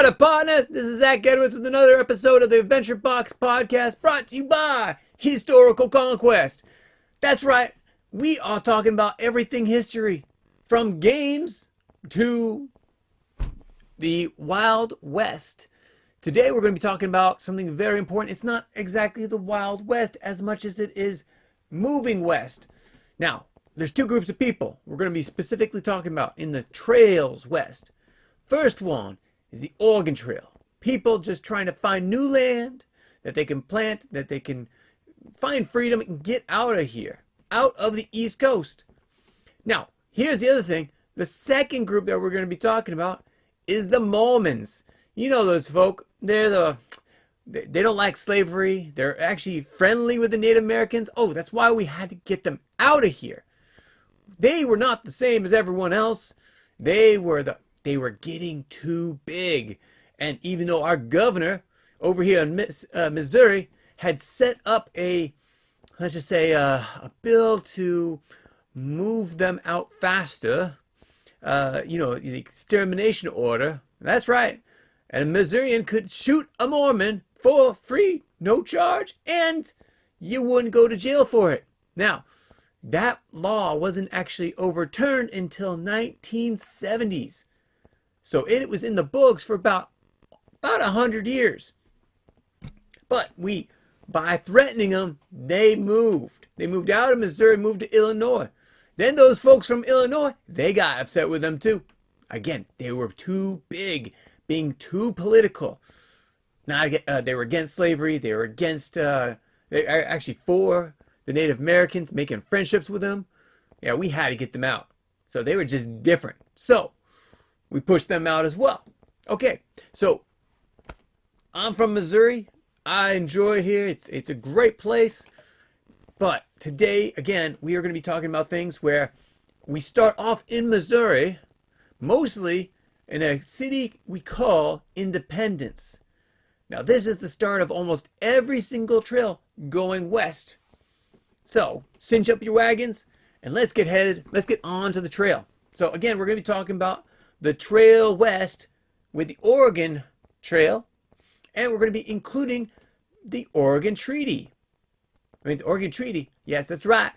What up, partner? This is Zach Gedwitz with another episode of the Adventure Box Podcast brought to you by Historical Conquest. That's right, we are talking about everything history, from games to the Wild West. Today we're going to be talking about something very important. It's not exactly the Wild West as much as it is moving west. Now, there's two groups of people we're going to be specifically talking about in the trails west. First one is the Oregon Trail. People just trying to find new land that they can plant, that they can find freedom and get out of here, out of the East Coast. Now, here's the other thing. The second group that we're going to be talking about is the Mormons. You know those folk. They don't like slavery. They're actually friendly with the Native Americans. Oh, that's why we had to get them out of here. They were not the same as everyone else. They were getting too big. And even though our governor over here in Missouri had set up a bill to move them out faster, the extermination order. That's right. And a Missourian could shoot a Mormon for free, no charge, and you wouldn't go to jail for it. Now, that law wasn't actually overturned until 1970s. So it was in the books for about 100 years. But by threatening them, they moved. They moved out of Missouri, moved to Illinois. Then those folks from Illinois, they got upset with them too. Again, they were too big, being too political. They were against slavery. They were against, they are actually for the Native Americans, making friendships with them. Yeah, we had to get them out. So they were just different. So we pushed them out as well. Okay, so I'm from Missouri. I enjoy it here. It's a great place. But today, again, we are going to be talking about things where we start off in Missouri, mostly in a city we call Independence. Now, this is the start of almost every single trail going west. So, cinch up your wagons and let's get on to the trail. So, again, we're going to be talking about the trail west with the Oregon Trail, and we're going to be including the Oregon Treaty. The Oregon Treaty, yes, that's right.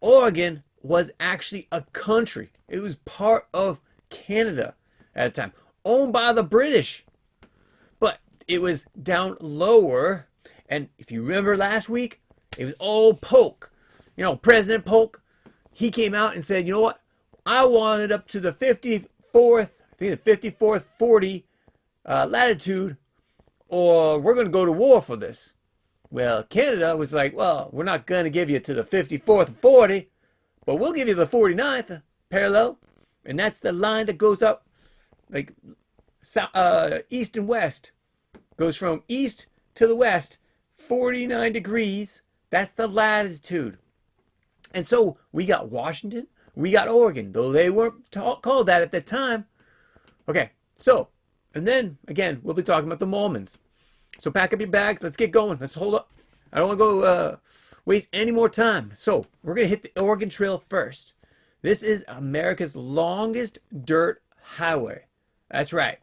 Oregon was actually a country. It was part of Canada at the time, owned by the British. But it was down lower, and if you remember last week, it was old Polk. President Polk, he came out and said, you know what? I want it up to the 54th 40 latitude, or we're going to go to war for this. Well, Canada was like, well, we're not going to give you to the 54th 40, but we'll give you the 49th parallel. And that's the line that goes up like east and west. Goes from east to the west, 49 degrees. That's the latitude. And so we got Washington, we got Oregon, though they weren't called that at the time. Okay, so, and then, again, we'll be talking about the Mormons. So pack up your bags. Let's get going. Let's hold up. I don't want to go waste any more time. So we're going to hit the Oregon Trail first. This is America's longest dirt highway. That's right.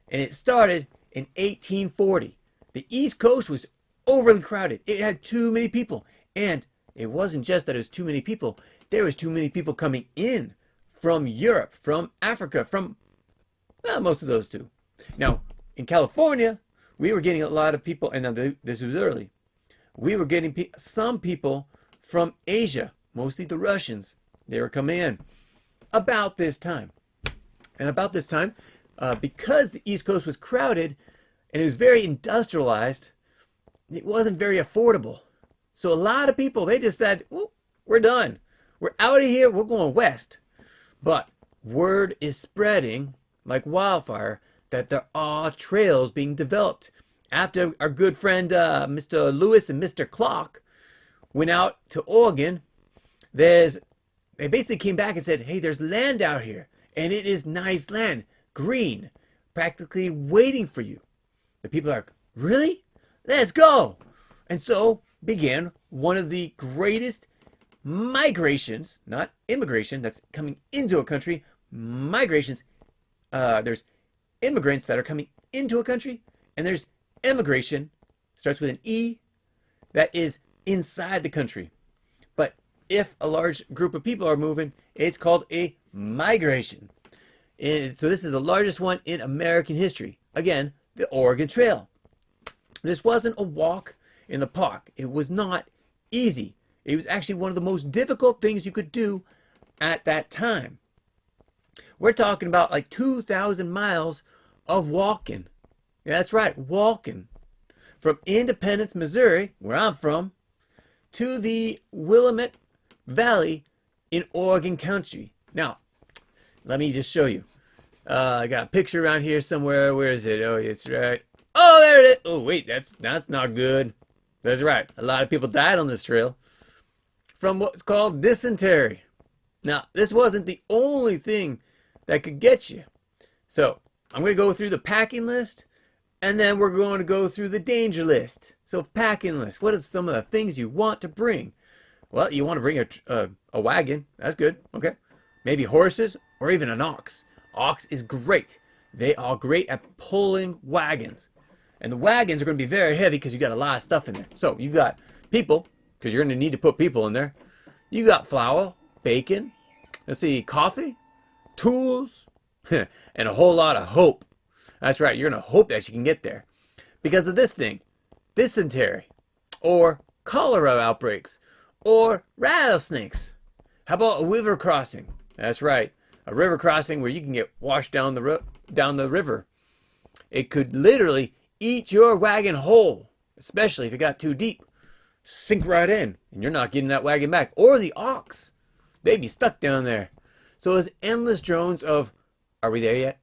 And it started in 1840. The East Coast was overly crowded. It had too many people. And it wasn't just that it was too many people. There was too many people coming in from Europe, from Africa, from most of those too. Now, in California, we were getting a lot of people, and this was early. We were getting some people from Asia, mostly the Russians. They were coming in about this time. And about this time, because the East Coast was crowded and it was very industrialized, it wasn't very affordable. So a lot of people, they just said, we're done. We're out of here. We're going west. But word is spreading like wildfire that there are trails being developed. After our good friend Mr. Lewis and Mr. Clark went out to Oregon, they basically came back and said, hey, there's land out here, and it is nice land, green, practically waiting for you. The people are like, really? Let's go. And so began one of the greatest migrations, not immigration, that's coming into a country, migrations. There's immigrants that are coming into a country, and there's emigration, starts with an E, that is inside the country. But if a large group of people are moving, it's called a migration. And so this is the largest one in American history. Again, the Oregon Trail. This wasn't a walk in the park. It was not easy. It was actually one of the most difficult things you could do at that time. We're talking about like 2,000 miles of walking. Yeah, that's right, walking. From Independence, Missouri, where I'm from, to the Willamette Valley in Oregon County. Now, let me just show you. I got a picture around here somewhere. Where is it? Oh, it's right. Oh, there it is. Oh, wait, that's not good. That's right. A lot of people died on this trail from what's called dysentery. Now, this wasn't the only thing that could get you. So, I'm going to go through the packing list, and then we're going to go through the danger list. So, packing list. What are some of the things you want to bring? Well, you want to bring a wagon. That's good. Okay. Maybe horses or even an ox. Ox is great. They are great at pulling wagons. And the wagons are going to be very heavy because you got a lot of stuff in there. So, you've got people, because you're going to need to put people in there. You got flour, bacon, let's see, coffee, tools, and a whole lot of hope. That's right, you're going to hope that you can get there. Because of this thing, dysentery, or cholera outbreaks, or rattlesnakes. How about a river crossing? That's right, a river crossing where you can get washed down the river. It could literally eat your wagon whole, especially if it got too deep. Sink right in, and you're not getting that wagon back. Or the ox. They'd be stuck down there. So it was endless drones of, are we there yet?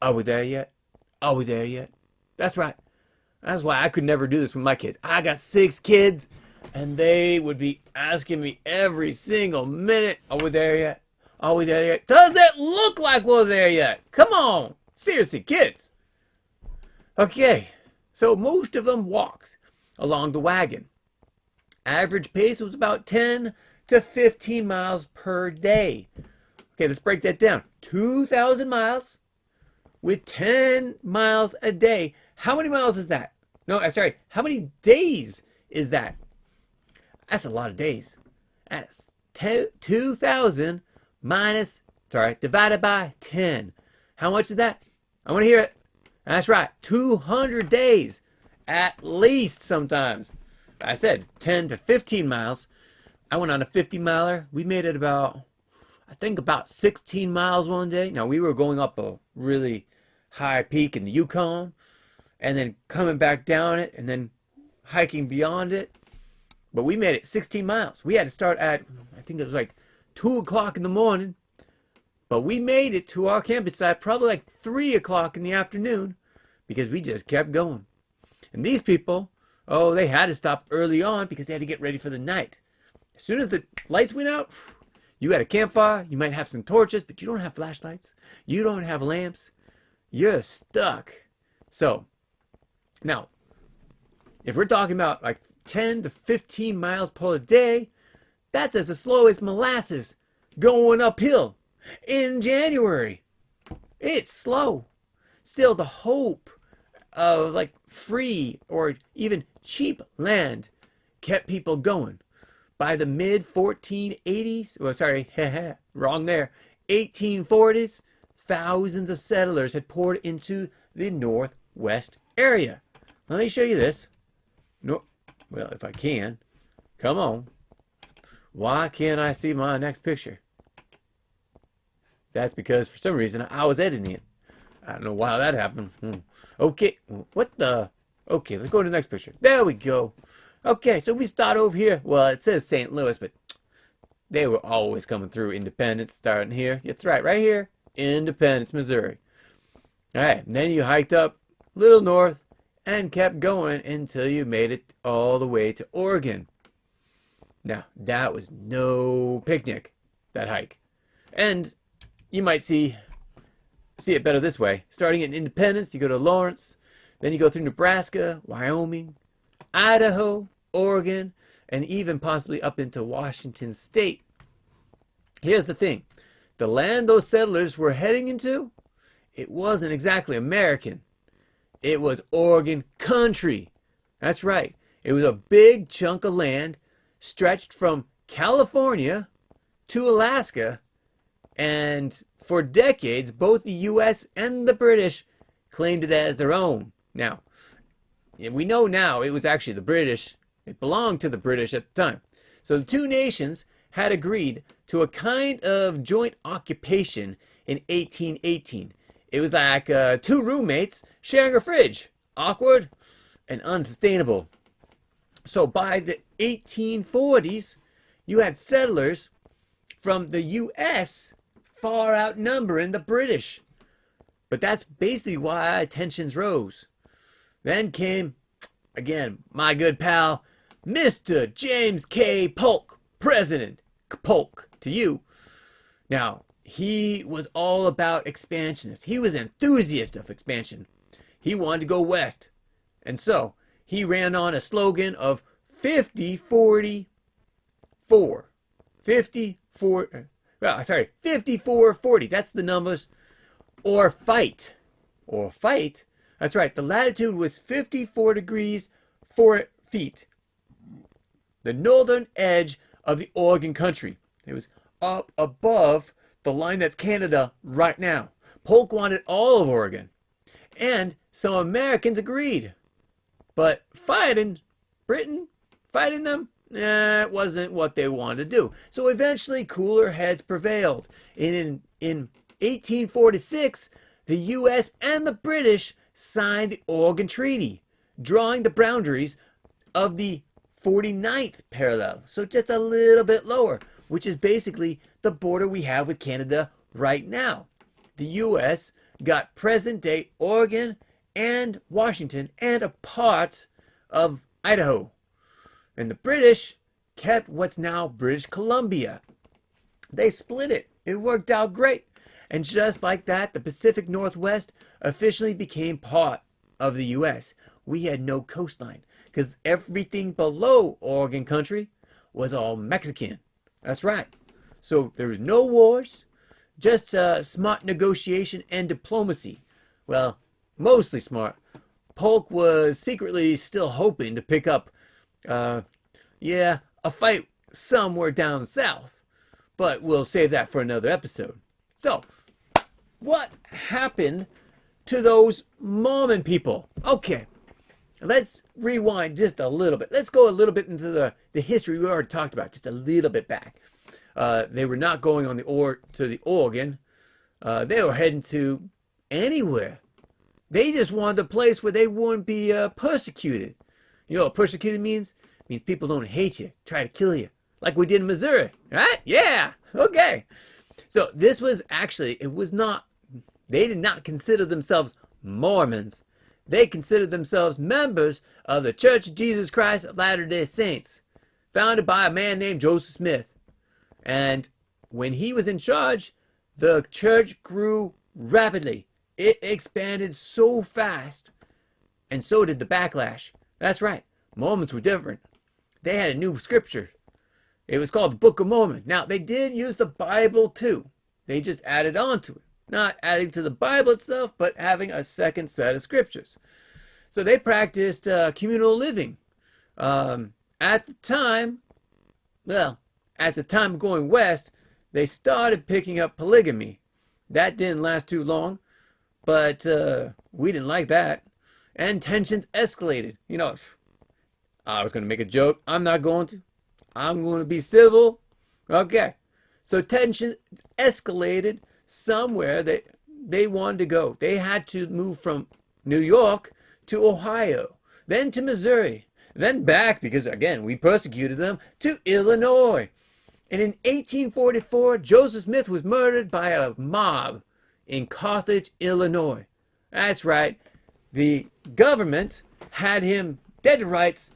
Are we there yet? Are we there yet? That's right. That's why I could never do this with my kids. I got 6 kids, and they would be asking me every single minute, are we there yet? Are we there yet? Does it look like we're there yet? Come on. Seriously, kids. Okay, so most of them walked along the wagon. Average pace was about 10 to 15 miles per day. Okay, let's break that down. 2,000 miles with 10 miles a day. How many miles is that? No, I'm sorry. How many days is that? That's a lot of days. That's 2,000 divided by 10. How much is that? I want to hear it. That's right. 200 days. At least sometimes. I said 10 to 15 miles. I went on a 50-miler. We made it about 16 miles one day. Now, we were going up a really high peak in the Yukon, and then coming back down it, and then hiking beyond it. But we made it 16 miles. We had to start at, I think it was like 2 o'clock in the morning. But we made it to our camping site probably like 3 o'clock in the afternoon because we just kept going. And these people, oh, they had to stop early on because they had to get ready for the night. As soon as the lights went out, you had a campfire, you might have some torches, but you don't have flashlights. You don't have lamps. You're stuck. So, now, if we're talking about like 10 to 15 miles per day, that's as slow as molasses going uphill in January. It's slow. Still, the hope of like free or even cheap land kept people going. By the mid 1480s, well, sorry, wrong there, 1840s, thousands of settlers had poured into the northwest area. Let me show you this. No, well, if I can. Come on. Why can't I see my next picture? That's because for some reason I was editing it. I don't know why that happened. Okay, what the? Okay, let's go to the next picture. There we go. Okay, so we start over here. Well, it says St. Louis, but they were always coming through Independence, starting here. That's right, right here, Independence, Missouri. All right, and then you hiked up a little north and kept going until you made it all the way to Oregon. Now, that was no picnic, that hike. And you might see it better this way. Starting at Independence, you go to Lawrence, then you go through Nebraska, Wyoming, Idaho, Oregon, and even possibly up into Washington State. Here's the thing. The land those settlers were heading into, it wasn't exactly American. It was Oregon country. That's right. It was a big chunk of land stretched from California to Alaska, and for decades, both the U.S. and the British claimed it as their own. Now, we know now it was actually the British. It belonged to the British at the time. So the two nations had agreed to a kind of joint occupation in 1818. It was like two roommates sharing a fridge. Awkward and unsustainable. So by the 1840s, you had settlers from the U.S. far outnumbering the British. But that's basically why tensions rose. Then came, again, my good pal, Mr. James K. Polk, President Polk, to you. Now, he was all about expansionists. He was an enthusiast of expansion. He wanted to go west. And so, he ran on a slogan of 50-40-4. 54-40. That's the numbers. Or fight. Or fight. That's right. The latitude was 54 degrees 4 feet. The northern edge of the Oregon country. It was up above the line that's Canada right now. Polk wanted all of Oregon. And some Americans agreed. But fighting Britain, fighting them, it wasn't what they wanted to do. So eventually cooler heads prevailed. In 1846, the U.S. and the British signed the Oregon Treaty, drawing the boundaries of the 49th parallel. So just a little bit lower, which is basically the border we have with Canada right now. The U.S. got present-day Oregon and Washington and a part of Idaho. And the British kept what's now British Columbia. They split it. It worked out great. And just like that, the Pacific Northwest officially became part of the U.S. We had no coastline because everything below Oregon country was all Mexican. That's right. So there was no wars, just smart negotiation and diplomacy. Well, mostly smart. Polk was secretly still hoping to pick up, a fight somewhere down south. But we'll save that for another episode. So, what happened to those Mormon people? Okay, let's rewind just a little bit. Let's go a little bit into the history we already talked about, just a little bit back. They were not going on to the Oregon. They were heading to anywhere. They just wanted a place where they wouldn't be persecuted. You know what persecuted means? It means people don't hate you, try to kill you. Like we did in Missouri, right? Yeah, okay. So this was actually, they did not consider themselves Mormons. They considered themselves members of the Church of Jesus Christ of Latter-day Saints, founded by a man named Joseph Smith. And when he was in charge, the church grew rapidly. It expanded so fast, and so did the backlash. That's right, Mormons were different. They had a new scripture. It was called the Book of Mormon. Now, they did use the Bible too. They just added on to it. Not adding to the Bible itself, but having a second set of scriptures. So they practiced communal living. At the time of going west, they started picking up polygamy. That didn't last too long, but we didn't like that. And tensions escalated. You know, I was going to make a joke. I'm not going to. I'm going to be civil. Okay. So tensions escalated somewhere that they wanted to go. They had to move from New York to Ohio, then to Missouri, then back, because again, we persecuted them, to Illinois. And in 1844, Joseph Smith was murdered by a mob in Carthage, Illinois. That's right. The government had him dead to rights,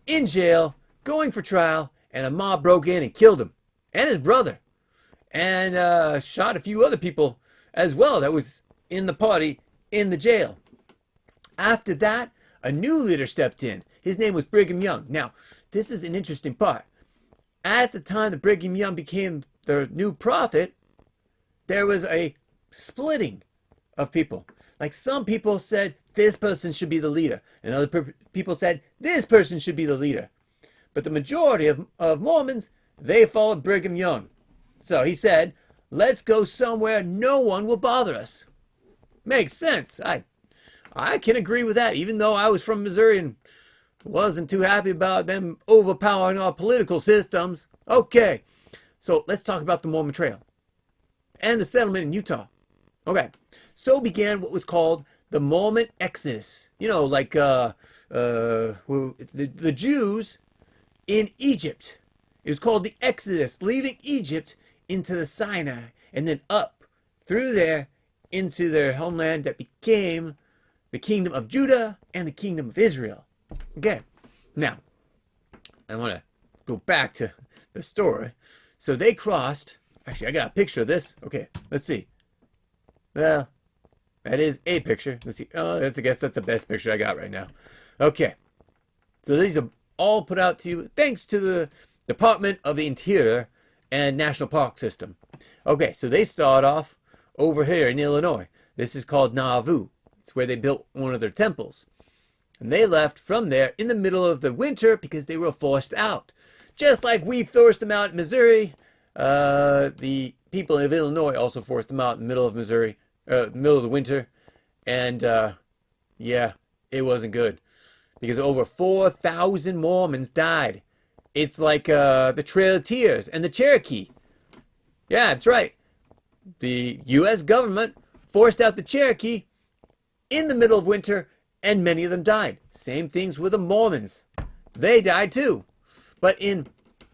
in jail, going for trial, and a mob broke in and killed him and his brother, and shot a few other people as well that was in the party in the jail. After that, a new leader stepped in. His name was Brigham Young. Now, this is an interesting part. At the time that Brigham Young became the new prophet, there was a splitting of people. Like some people said, this person should be the leader. And other people said, this person should be the leader. But the majority of Mormons, they followed Brigham Young. So he said, let's go somewhere no one will bother us. Makes sense. I can agree with that, even though I was from Missouri and wasn't too happy about them overpowering our political systems. Okay, so let's talk about the Mormon Trail and the settlement in Utah. Okay, so began what was called the Mormon Exodus. You know, like the Jews in Egypt. It was called the Exodus, leaving Egypt into the Sinai and then up through there into their homeland that became the kingdom of Judah and the kingdom of Israel. Okay, now I want to go back to the story. So they crossed. Actually, I got a picture of this. Okay, let's see. Well, that is a picture. Let's see. Oh, I guess that's the best picture I got right now. Okay, so these are all put out to you thanks to the Department of the Interior and National Park System. Okay, so they start off over here in Illinois. This is called Nauvoo. It's where they built one of their temples. And they left from there in the middle of the winter because they were forced out. Just like we forced them out in Missouri, the people of Illinois also forced them out in the middle of Missouri, middle of the winter. And yeah, it wasn't good because over 4,000 Mormons died. It's like the Trail of Tears and the Cherokee. Yeah, that's right. The U.S. government forced out the Cherokee in the middle of winter, and many of them died. Same things with the Mormons. They died too. But in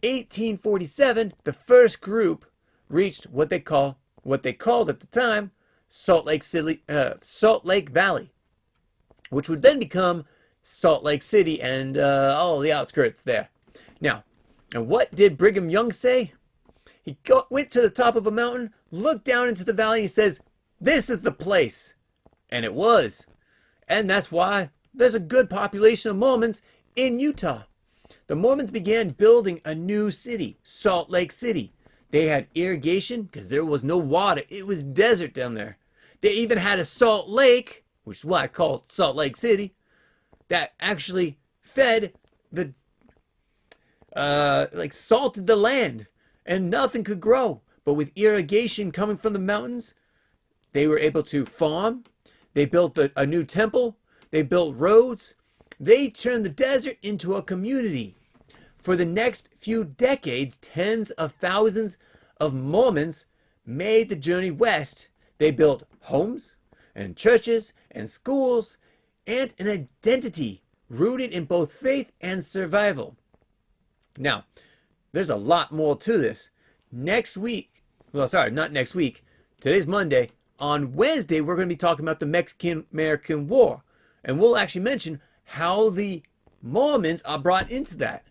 1847, the first group reached what they called at the time Salt Lake Valley, which would then become Salt Lake City and all the outskirts there. Now, and what did Brigham Young say? He went to the top of a mountain, looked down into the valley, and he says, "This is the place." And it was. And that's why there's a good population of Mormons in Utah. The Mormons began building a new city, Salt Lake City. They had irrigation because there was no water. It was desert down there. They even had a salt lake, which is why I call it Salt Lake City, that actually fed the, salted the land, and nothing could grow. But with irrigation coming from the mountains, they were able to farm. They built a new temple. They built roads. They turned the desert into a community. For the next few decades, tens of thousands of Mormons made the journey west. They built homes and churches and schools and an identity rooted in both faith and survival. Now, there's a lot more to this. Next week, not next week. Today's Monday. On Wednesday, we're going to be talking about the Mexican-American War. And we'll actually mention how the Mormons are brought into that.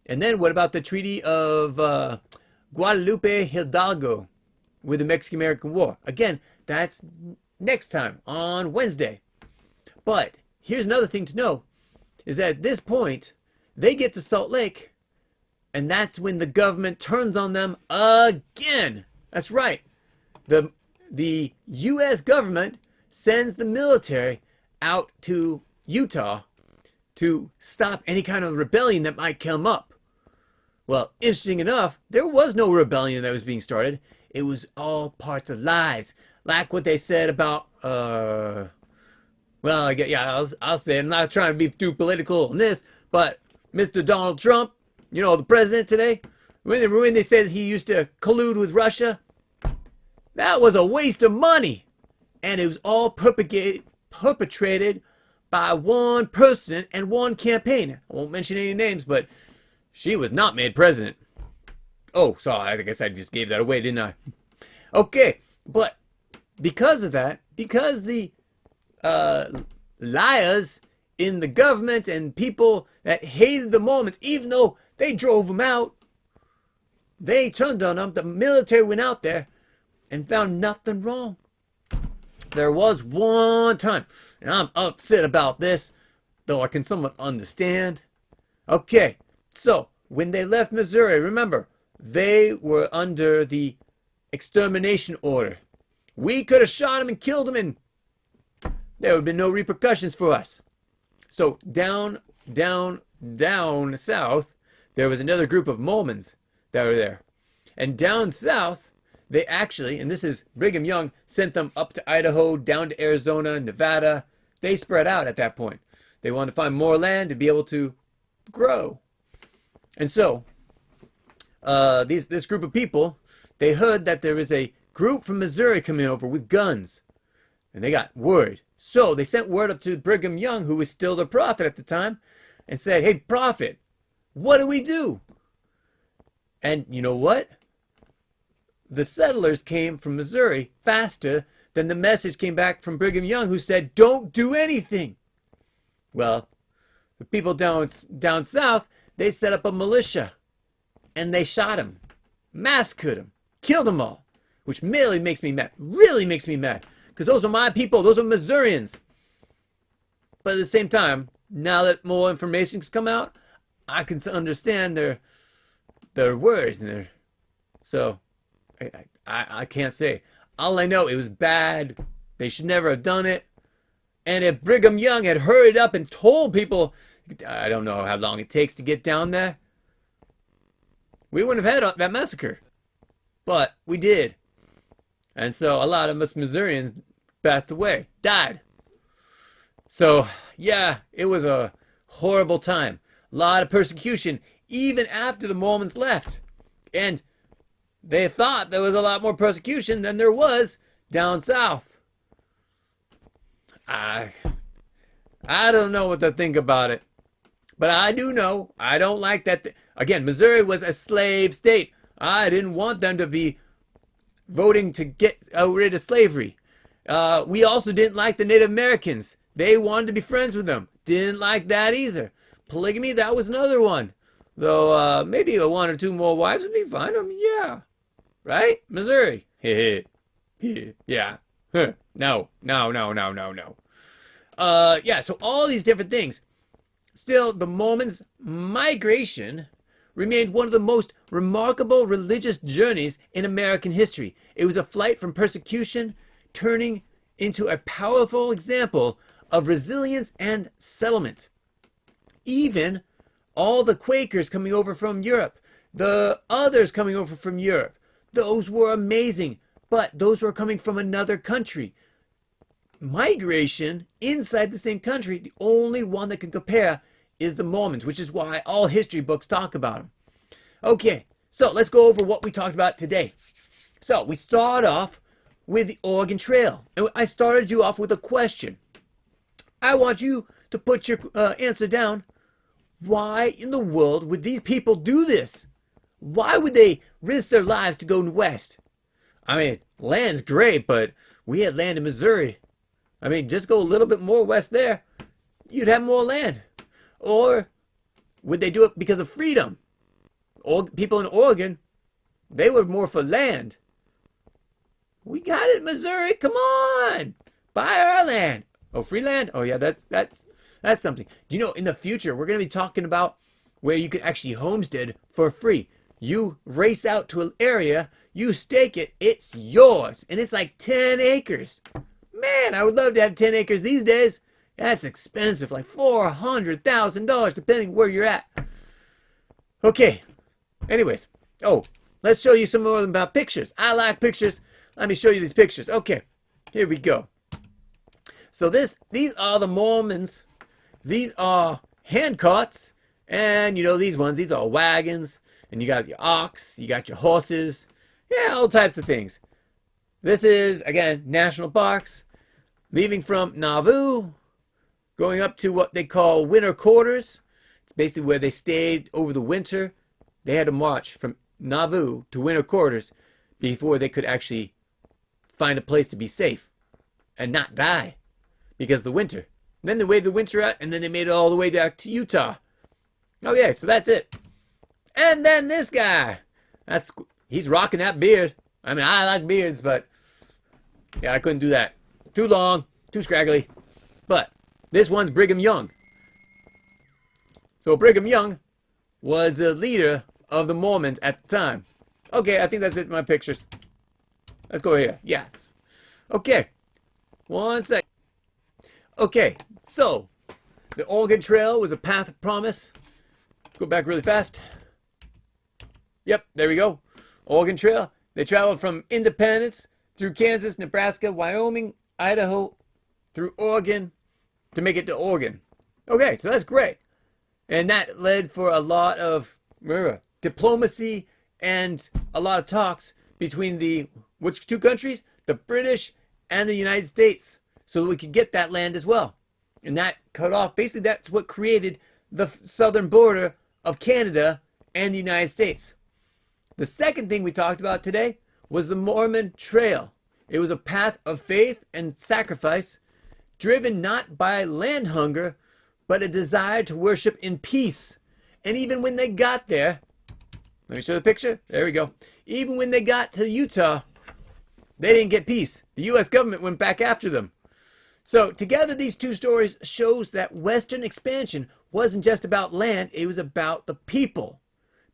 And then what about the Treaty of Guadalupe Hidalgo with the Mexican-American War? Again, that's next time on Wednesday. But here's another thing to know, is that at this point, they get to Salt Lake, and that's when the government turns on them again. That's right. The U.S. government sends the military out to Utah to stop any kind of rebellion that might come up. Well, interesting enough, there was no rebellion that was being started. It was all parts of lies. Like what they said about, I'll say it. I'm not trying to be too political on this, but Mr. Donald Trump, you know, the president today, when they said he used to collude with Russia, that was a waste of money. And it was all perpetrated by one person and one campaign. I won't mention any names, but she was not made president. Oh, sorry, I guess I just gave that away, didn't I? Okay, but because of that, because the liars in the government and people that hated the Mormons, even though they drove them out, they turned on them, the military went out there and found nothing wrong. There was one time, and I'm upset about this, though I can somewhat understand. Okay, so when they left Missouri, remember, they were under the extermination order. We could have shot them and killed them and there would have been no repercussions for us. So down south, there was another group of Mormons that were there. And down south, they actually, and this is Brigham Young, sent them up to Idaho, down to Arizona, Nevada. They spread out at that point. They wanted to find more land to be able to grow. And so, this group of people, they heard that there was a group from Missouri coming over with guns. And they got word. So they sent word up to Brigham Young, who was still the prophet at the time, and said, "Hey, prophet, what do we do?" And you know what? The settlers came from Missouri faster than the message came back from Brigham Young, who said, "Don't do anything." Well, the people down south, they set up a militia, and they shot him, massacred him, killed them all, which really makes me mad. Really makes me mad, because those are my people. Those are Missourians. But at the same time, now that more information has come out, I can understand their words and so I can't say. All I know, it was bad. They should never have done it. And if Brigham Young had hurried up and told people, I don't know how long it takes to get down there, we wouldn't have had that massacre. But we did. And so a lot of us Missourians passed away, died. So, yeah, it was a horrible time. A lot of persecution, even after the Mormons left. And they thought there was a lot more persecution than there was down south. I don't know what to think about it. But I do know, I don't like that. Again, Missouri was a slave state. I didn't want them to be voting to get rid of slavery. We also didn't like the Native Americans. They wanted to be friends with them. Didn't like that either. Polygamy, that was another one. Though maybe one or two more wives would be fine. I mean, yeah. Right? Missouri. Yeah. No. Yeah, so all these different things. Still, the Mormons' migration remained one of the most remarkable religious journeys in American history. It was a flight from persecution, turning into a powerful example of resilience and settlement. Even all the Quakers coming over from Europe, the others coming over from Europe, those were amazing, but those were coming from another country. Migration inside the same country, the only one that can compare is the Mormons, which is why all history books talk about them. Okay, so let's go over what we talked about today. So we start off with the Oregon Trail. And I started you off with a question. I want you to put your answer down. Why in the world would these people do this? Why would they risk their lives to go west? I mean, land's great, but we had land in Missouri. I mean, just go a little bit more west there, you'd have more land. Or would they do it because of freedom? People in Oregon, they were more for land. We got it, Missouri. Come on, buy our land. Oh, free land? Oh yeah, that's something. Do you know, in the future we're going to be talking about where you can actually homestead for free. You race out to an area, you stake it, it's yours, and it's like 10 acres. Man, I would love to have 10 acres these days. That's expensive, like $400,000, depending where you're at. Okay, anyways. Oh, let's show you some more about pictures. I like pictures. Let me show you these pictures. Okay, here we go. So these are the Mormons. These are hand carts. And, you know, these ones, these are wagons. And you got your ox, you got your horses. Yeah, all types of things. This is, again, national parks. Leaving from Nauvoo, going up to what they call winter quarters. It's basically where they stayed over the winter. They had to march from Nauvoo to winter quarters before they could actually find a place to be safe and not die because of the winter. And then they waited the winter out, and then they made it all the way back to Utah. Okay, so that's it. And then this guy, he's rocking that beard. I mean, I like beards, but yeah, I couldn't do that. Too long, too scraggly. But this one's Brigham Young. So Brigham Young was the leader of the Mormons at the time. Okay, I think that's it for my pictures. Let's go here. Yes. Okay. One sec. Okay, so the Oregon Trail was a path of promise. Let's go back really fast. Yep, there we go. Oregon Trail. They traveled from Independence through Kansas, Nebraska, Wyoming, Idaho, through Oregon to make it to Oregon. Okay, so that's great. And that led for a lot of, remember, diplomacy and a lot of talks between which two countries? The British and the United States, so that we could get that land as well. And that cut off, basically that's what created the southern border of Canada and the United States. The second thing we talked about today was the Mormon Trail. It was a path of faith and sacrifice, driven not by land hunger, but a desire to worship in peace. And even when they got there, let me show the picture. There we go. Even when they got to Utah, they didn't get peace. The U.S. government went back after them. So together, these two stories shows that Western expansion wasn't just about land, it was about the people.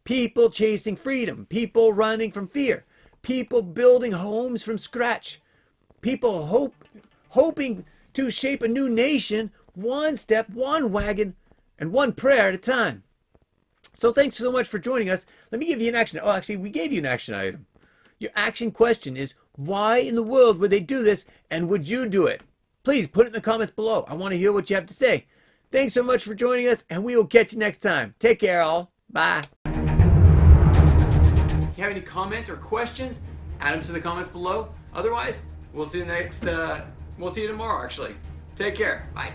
People chasing freedom, people running from fear, people building homes from scratch, people hoping to shape a new nation, one step, one wagon, and one prayer at a time. So thanks so much for joining us. Let me give you an action. Oh, actually, we gave you an action item. Your action question is, why in the world would they do this, and would you do it? Please put it in the comments below. I want to hear what you have to say. Thanks so much for joining us, and we will catch you next time. Take care, all. Bye. If you have any comments or questions, add them to the comments below. Otherwise, we'll see you tomorrow, actually. Take care. Bye.